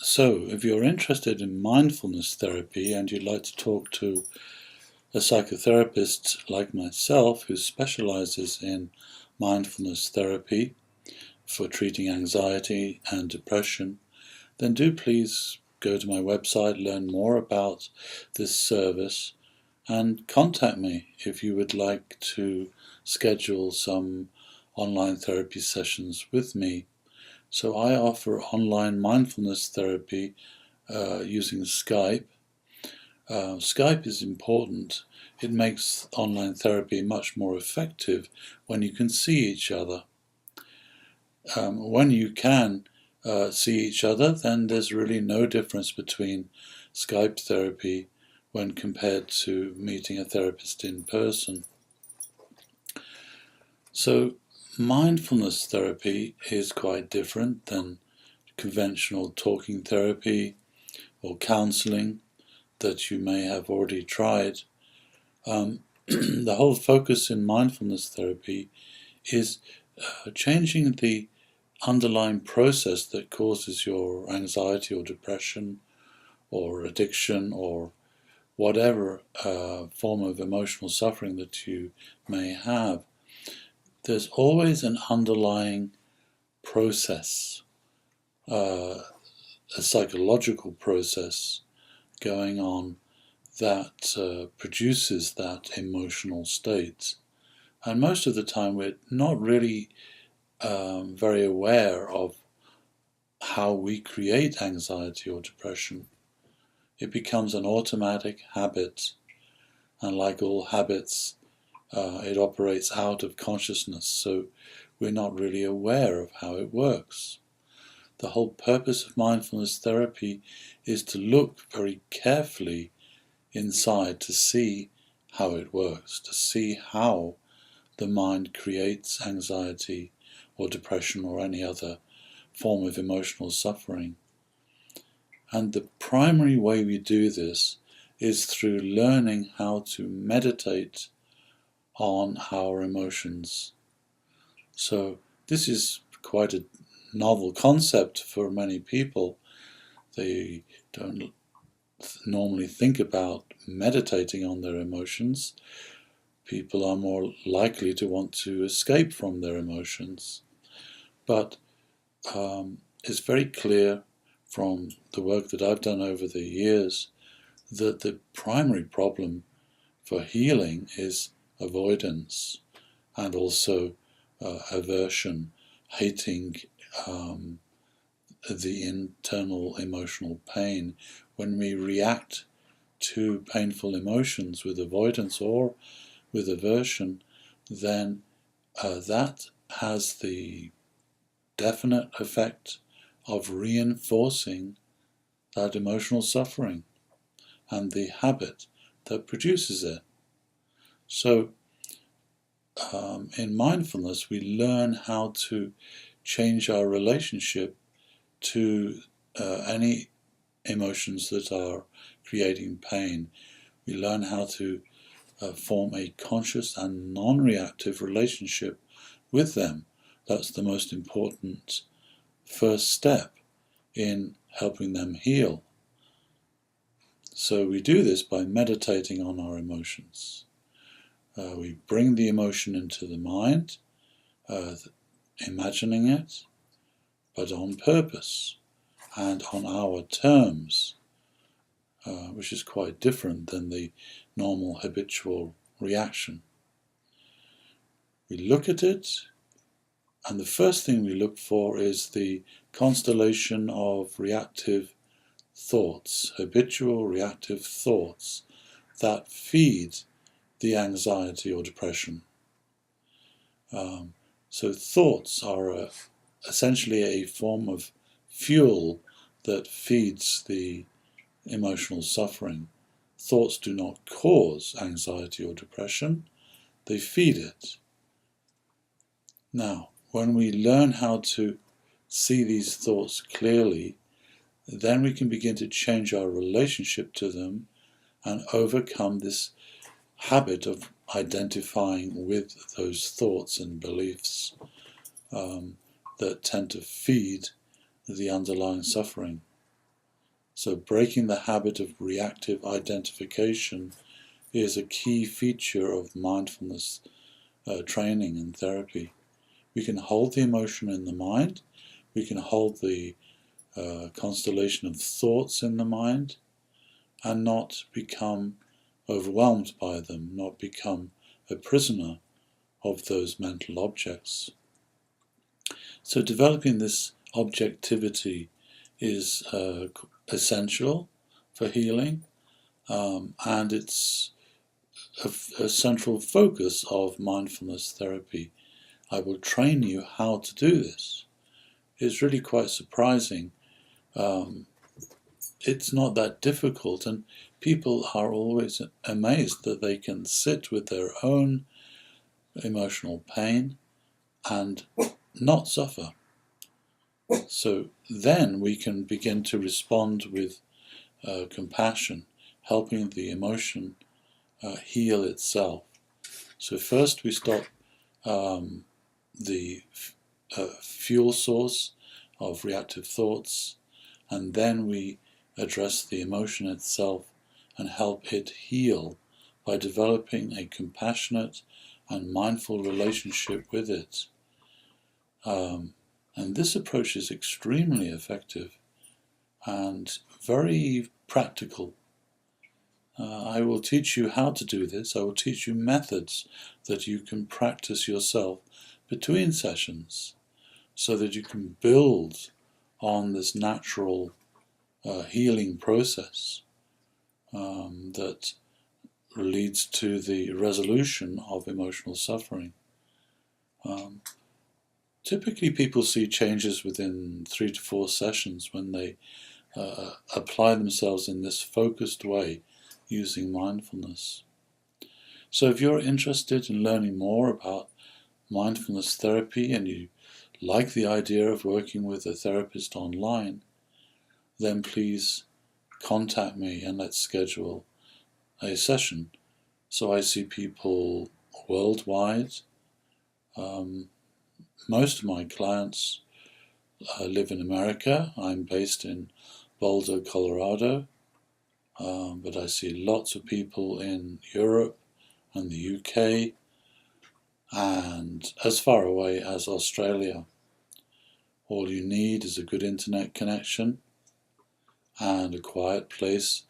So, if you're interested in mindfulness therapy and you'd like to talk to a psychotherapist like myself who specializes in mindfulness therapy for treating anxiety and depression, then do please go to my website, learn more about this service, and contact me if you would like to schedule some online therapy sessions with me. So I offer online mindfulness therapy using Skype. Skype is important. It makes online therapy much more effective when you can see each other. When you can see each other, then there's really no difference between Skype therapy when compared to meeting a therapist in person. So mindfulness therapy is quite different than conventional talking therapy or counseling that you may have already tried. The whole focus in mindfulness therapy is changing the underlying process that causes your anxiety or depression or addiction or whatever form of emotional suffering that you may have. There's always an underlying process, a psychological process going on that produces that emotional state. And most of the time we're not really very aware of how we create anxiety or depression. It becomes an automatic habit, and like all habits, it operates out of consciousness, so we're not really aware of how it works. The whole purpose of mindfulness therapy is to look very carefully inside to see how it works, to see how the mind creates anxiety or depression or any other form of emotional suffering. And the primary way we do this is through learning how to meditate on our emotions. So this is quite a novel concept for many people. They don't normally think about meditating on their emotions. People are more likely to want to escape from their emotions. But it's very clear from the work that I've done over the years that the primary problem for healing is avoidance and also aversion, hating the internal emotional pain. When we react to painful emotions with avoidance or with aversion, then that has the definite effect of reinforcing that emotional suffering and the habit that produces it. So in mindfulness, we learn how to change our relationship to any emotions that are creating pain. We learn how to form a conscious and non-reactive relationship with them. That's the most important first step in helping them heal. So we do this by meditating on our emotions. We bring the emotion into the mind, imagining it, but on purpose and on our terms, which is quite different than the normal habitual reaction. We look at it, and the first thing we look for is the constellation of reactive thoughts, habitual reactive thoughts that feed the anxiety or depression. So thoughts are essentially a form of fuel that feeds the emotional suffering. Thoughts do not cause anxiety or depression, they feed it. Now, when we learn how to see these thoughts clearly, then we can begin to change our relationship to them and overcome this habit of identifying with those thoughts and beliefs that tend to feed the underlying suffering. So breaking the habit of reactive identification is a key feature of mindfulness training and therapy. We can hold the emotion in the mind, we can hold the constellation of thoughts in the mind, and not become overwhelmed by them, not become a prisoner of those mental objects. So developing this objectivity is essential for healing, and it's a central focus of mindfulness therapy. I will train you how to do this. It's really quite surprising. It's not that difficult, and people are always amazed that they can sit with their own emotional pain and not suffer. So then we can begin to respond with compassion, helping the emotion heal itself. So first we stop the fuel source of reactive thoughts, and then we address the emotion itself and help it heal by developing a compassionate and mindful relationship with it. And this approach is extremely effective and very practical. I will teach you how to do this. I will teach you methods that you can practice yourself between sessions so that you can build on this natural healing process that leads to the resolution of emotional suffering. Typically people see changes within 3 to 4 sessions when they apply themselves in this focused way using mindfulness. So if you're interested in learning more about mindfulness therapy and you like the idea of working with a therapist online, then please contact me and let's schedule a session. So I see people worldwide. Most of my clients live in America. I'm based in Boulder, Colorado, but I see lots of people in Europe and the UK and as far away as Australia. All you need is a good internet connection and a quiet place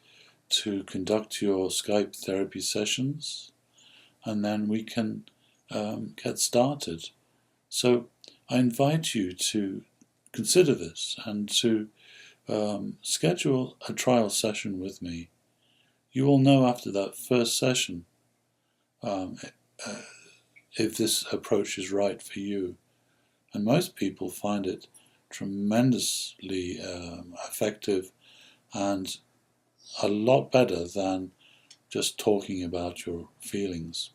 to conduct your Skype therapy sessions, and then we can get started. So I invite you to consider this and to schedule a trial session with me. You will know after that first session if this approach is right for you. And most people find it tremendously effective and a lot better than just talking about your feelings.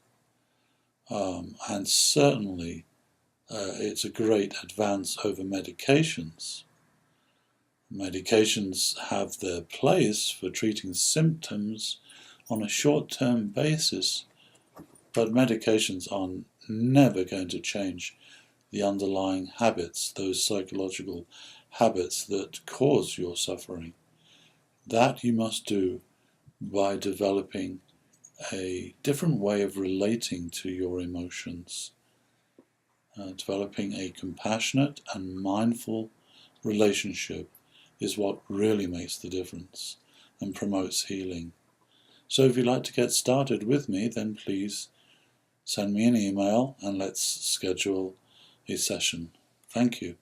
And certainly it's a great advance over medications. Medications have their place for treating symptoms on a short-term basis, but medications are never going to change the underlying habits, those psychological habits that cause your suffering. That you must do by developing a different way of relating to your emotions. Developing a compassionate and mindful relationship is what really makes the difference and promotes healing. So if you'd like to get started with me, then please send me an email and let's schedule a session. Thank you.